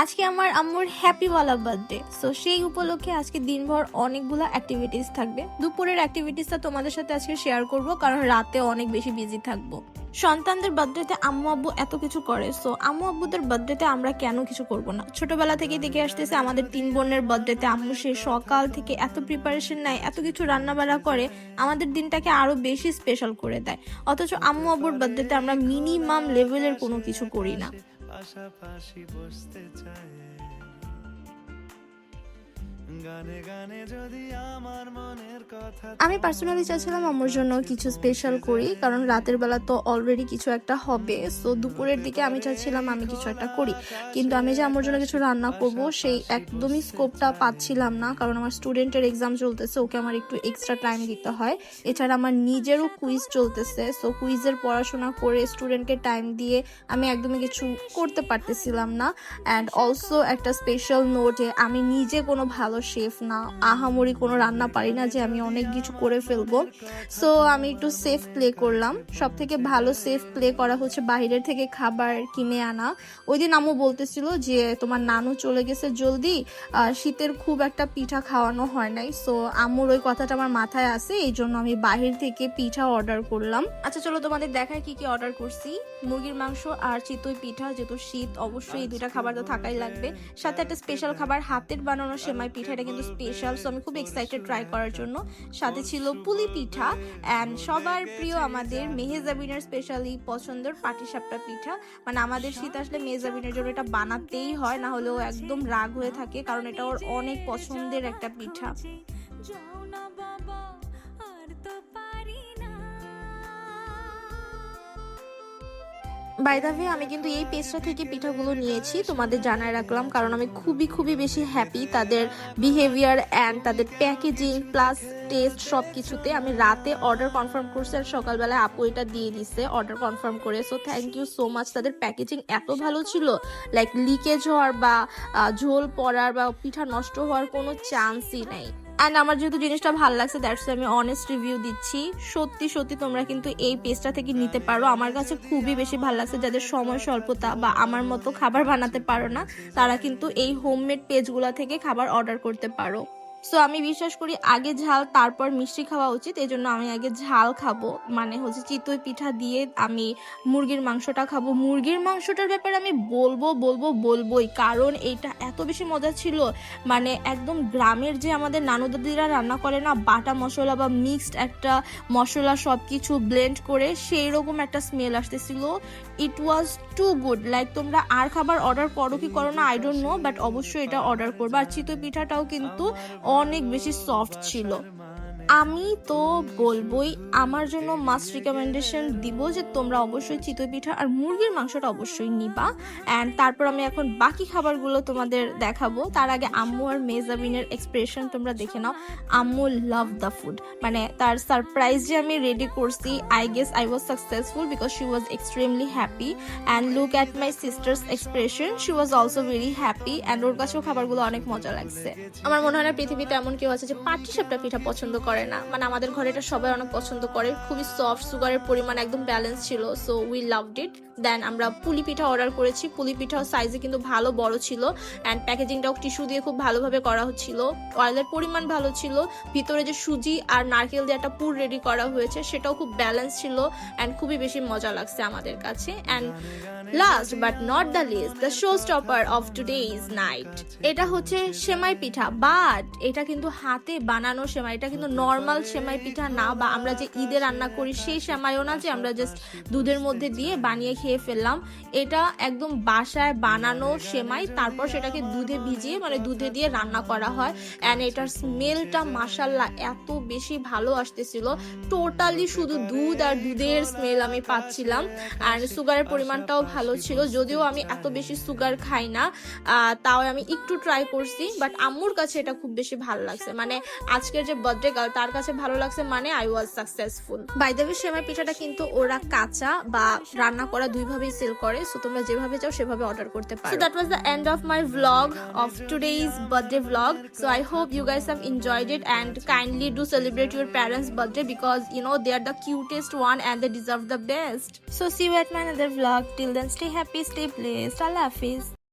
আজকে আমার আম্মুর হ্যাপিওয়ালা বার্থডে, সো সেই উপলক্ষে আজকে দিনভর অনেকগুলো অ্যাক্টিভিটিস থাকবে। দুপুরের অ্যাক্টিভিটিসটা তোমাদের সাথে আজকে শেয়ার করব, কারণ রাতে অনেক বেশি বিজি থাকবো। সন্তানদের বার্থডেতে আম্মু আব্বু এত কিছু করে, সো আম্মু আব্বুদের বার্থডেতে আমরা কেন কিছু করব না? ছোটবেলা থেকে দেখে আসতেছে আমাদের 3 বোনের বার্থডেতে আম্মু সে সকাল থেকে এত প্রিপারেশন নেয়, এত কিছু রান্না বাড়া করে, আমাদের দিনটাকে আরো বেশি স্পেশাল করে দেয়। অথচ আম্মু আব্বুর বার্থডেতে আমরা মিনিমাম লেভেলের কোনো কিছু করি না। পাশাপাশি বসতে চায় গানে গানে যদি আমার মনের কথা। আমি পার্সোনালি চাইছিলাম আম্মুর জন্য কিছু স্পেশাল করি, কারণ রাতের বেলা তো অলরেডি কিছু একটা হবে, সো দুপুরের দিকে আমি চাইছিলাম আমি কিছু একটা করি। কিন্তু আমি যে আম্মুর জন্য কিছু রান্না করব সেই একদমই স্কোপটা পাচ্ছিলাম না, কারণ আমার স্টুডেন্টের এক্সাম চলতেছে, ওকে আমার একটু এক্সট্রা টাইম দিতে হয়। এছাড়া আমার নিজেরও কুইজ চলতেছে, সো কুইজের পড়াশোনা করে স্টুডেন্টকে টাইম দিয়ে আমি একদমই কিছু করতে পারতেছিলাম না। অ্যান্ড অলসো একটা স্পেশাল নোটে আমি নিজে কোনো ভালো শেফ না, আহামরি কোনো রান্না পারি না যে আমি অনেক কিছু করে ফেলবো। সো আমি একটু সেফ প্লে করলাম। সব থেকে ভালো সেফ প্লে করা হচ্ছে বাহিরের থেকে খাবার কিনে আনা। ওই দিন আম্মু বলতেছিল যে তোমার নানু চলে গেছে জলদি, শীতের খুব একটা পিঠা খাওয়ানো হয় নাই, সো আম্মুর ওই কথাটা আমার মাথায় আছে, এই জন্য আমি বাহির থেকে পিঠা অর্ডার করলাম। আচ্ছা চলো তোমাদের দেখায় কি কি অর্ডার করছি। মুরগির মাংস আর চিতই পিঠা, যেহেতু শীত অবশ্যই এই দুটা খাবার তো থাকাই লাগবে। সাথে একটা স্পেশাল খাবার হাতের বানানো সেমাই পিঠা, এটা কিন্তু স্পেশাল, সো আমি খুব এক্সাইটেড ট্রাই করার জন্য। সাথে ছিল পুলি পিঠা অ্যান্ড সবার প্রিয় আমাদের মেহেজাবিনের স্পেশালি পছন্দের পাটিসাপটা পিঠা। মানে আমাদের শীত আসলে মেহেজাবিনের জন্য এটা বানাতেই হয়, না হলেও একদম রাগ হয়ে থাকে, কারণ এটা ওর অনেক পছন্দের একটা পিঠা। বাই দ্য ওয়ে, আমি কিন্তু এই পেজটা থেকে পিঠাগুলো নিয়েছি, তোমাদের জানায় রাখলাম, কারণ আমি খুবই বেশি হ্যাপি তাদের বিহেভিয়ার অ্যান্ড তাদের প্যাকেজিং প্লাস টেস্ট সব কিছুতে। আমি রাতে অর্ডার কনফার্ম করছি আর সকালবেলায় আপু এটা দিয়ে দিছে অর্ডার কনফার্ম করে, so thank you so much. তাদের প্যাকেজিং এত ভালো ছিল, লাইক লিকেজ হওয়ার বা ঝোল পড়ার বা পিঠা নষ্ট হওয়ার কোনো চান্সই নেই। অ্যান্ড আমার যেহেতু জিনিসটা ভালো লাগছে, দ্যাটস আমি অনেস্ট রিভিউ দিচ্ছি। সত্যি তোমরা কিন্তু এই পেজটা থেকে নিতে পারো, আমার কাছে খুবই বেশি ভালো লাগছে। যাদের সময় স্বল্পতা বা আমার মতো খাবার বানাতে পারো না, তারা কিন্তু এই হোমমেড পেজগুলা থেকে খাবার অর্ডার করতে পারো। সো আমি বিশ্বাস করি আগে ঝাল তারপর মিষ্টি খাওয়া উচিত, এই জন্য আমি আগে ঝাল খাবো, মানে হচ্ছে চিতই পিঠা দিয়ে আমি মুরগির মাংসটা খাবো। মুরগির মাংসটার ব্যাপারে আমি বলবোই, কারণ এইটা এত বেশি মজা ছিল। মানে একদম গ্রামের যে আমাদের নানু দাদিরা রান্না করে না, বাটা মশলা বা মিক্সড একটা মশলা সব কিছু ব্লেন্ড করে, সেই রকম একটা স্মেল আসতেছিল। ইট ওয়াজ টু গুড। লাইক তোমরা আর খাবার অর্ডার করো কি করো না আই ডোন্ট নো, বাট অবশ্যই এটা অর্ডার করবে। আর চিতই পিঠাটাও কিন্তু অনেক বেশি সফট ছিল। আমি তো বলবোই, আমার জন্য মাস্ট রিকমেন্ডেশন দিব যে তোমরা অবশ্যই চিতই পিঠা আর মুরগির মাংসটা অবশ্যই নিবা। অ্যান্ড তারপর আমি এখন বাকি খাবারগুলো তোমাদের দেখাবো। তার আগে আম্মু আর মেজাবিনের এক্সপ্রেশন তোমরা দেখে নাও। আম্মু লাভ দ্য ফুড, মানে তার সারপ্রাইজ যে আমি রেডি করছি, I guess I was successful because she was extremely happy. And look at my sister's expression, she was also very happy. And ওর কাছেও খাবারগুলো অনেক মজা লাগছে। আমার মনে হয় না পৃথিবীতে এমন কেউ আছে যে পাটিসাপটা পিঠা পছন্দ করে না, মানে আমাদের ঘরে এটা সবাই অনেক পছন্দ করে। খুবই সফট, সুগারের পরিমাণ একদম ব্যালেন্স ছিল, সো উই লাভড ইট। দেন আমরা পুলি পিঠা অর্ডার করেছি। পুলি পিঠাও সাইজে কিন্তু ভালো বড় ছিল, অ্যান্ড প্যাকেজিংটাও টিস্যু দিয়ে খুব ভালোভাবে করা হচ্ছিল। অয়েলের পরিমাণ ভালো ছিল, ভিতরে যে সুজি আর নারকেল দিয়ে একটা পুর রেডি করা হয়েছে সেটাও খুব ব্যালেন্স ছিল, অ্যান্ড খুবই বেশি মজা লাগছে আমাদের কাছে। And last but not the least, the show stopper of today's night, এটা হচ্ছে সেমাই পিঠা। বাট এটা কিন্তু হাতে বানানো সেমাই, এটা কিন্তু নর্মাল সেমাই পিঠা না, বা আমরা যে ঈদে রান্না করি সেই সেমাইও না যে আমরা জাস্ট দুধের মধ্যে দিয়ে বানিয়ে খেয়ে ফেললাম। এটা একদম বাসায় বানানো সেমাই, তারপর সেটাকে দুধে ভিজিয়ে মানে দুধে দিয়ে রান্না করা হয়। অ্যান্ড এটার স্মেলটা মাশাল্লাহ এত বেশি ভালো আসতেছিল, টোটালি শুধু দুধ আর দুধের স্মেল আমি পাচ্ছিলাম। আর সুগারের পরিমাণটাও ভালো ছিল, যদিও আমি এত বেশি সুগার খাই না, তাও আমি একটু ট্রাই করছি, বাট আম্মুর কাছে এটা খুব বেশি ভালো লাগছে। মানে আজকের যে বার্থডে গার্ল তার কাছে ভালো লাগছে, মানে I was successful. By the way, সেমাই পিঠাটা কিন্তু ওরা কাঁচা বা রান্না করা দুইভাবেই সেল করে, সো তোমরা যেভাবে চাও সেভাবে অর্ডার করতে পারো। So that was the end of my vlog of today's birthday vlog. So I hope you guys have enjoyed it, and kindly do celebrate your parents' birthday because you know they are the cutest one and they deserve the best. So see you at my another vlog. Till then, stay happy, stay blessed. Allah Hafiz.